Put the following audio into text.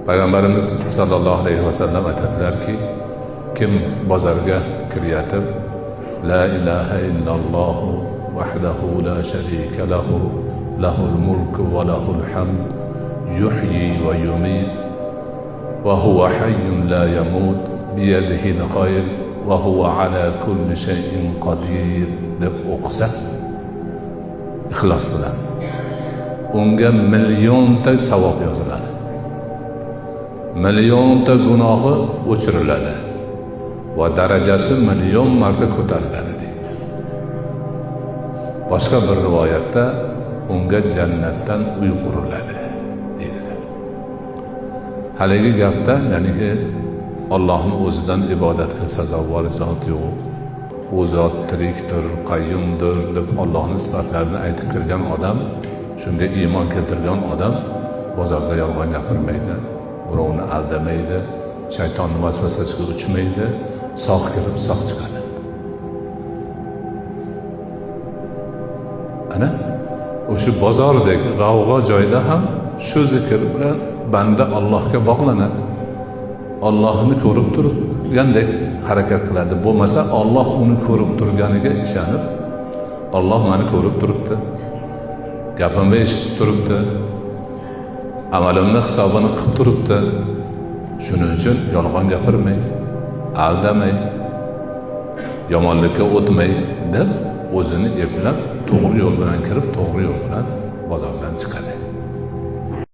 Payg'ambarimiz sallallohu alayhi vasallam aytadilarki, kim bozorga kiryatib la ilaha illalloh vahdahu la sharika lahu lahul mulku va lahul hamd yuhyi va yumit va huwa hayyun la yamut biyadihil khayr va huwa ala kulli shay'in qodir deb o'qisa, ixlos bilan unga millionta savob yoziladi, millionta gunohi o'chiriladi va darajasi million marta ko'tariladi deydi. Boshqa bir rivoyatda unga jannatdan uy quriladi deydilar. Haligi gapda, ya'niki Allohning o'zidan ibodatga sazovor zot yo'q, u zot tirikdir, qayyumdir deb Allohning sifatlarini aytib kirgan odam, shunga iymon keltirgan odam bozorda yolg'on gapirmaydi, birovni aldamaydi, shaytonning vasvasasiga uchmaydi, sog' kirib sog' chiqadi. Ana o'sha bozordek g'avg'o joyda ham shu zikr bilan banda Allohga bog'lanadi. Allohni ko'rib turgandek harakat qiladi. Bo'lmasa Alloh uni ko'rib turganiga ishonib, Alloh meni ko'rib turibdi, gapimni eshitib turibdi, amalimni hisobini qilib turibdi, shuning uchun yolg'on gapirmay, aldamay, yomonlikka o'tmay deb o'zini eplab to'g'ri yo'l bilan kirib, to'g'ri yo'l bilan bozordan chiqadi.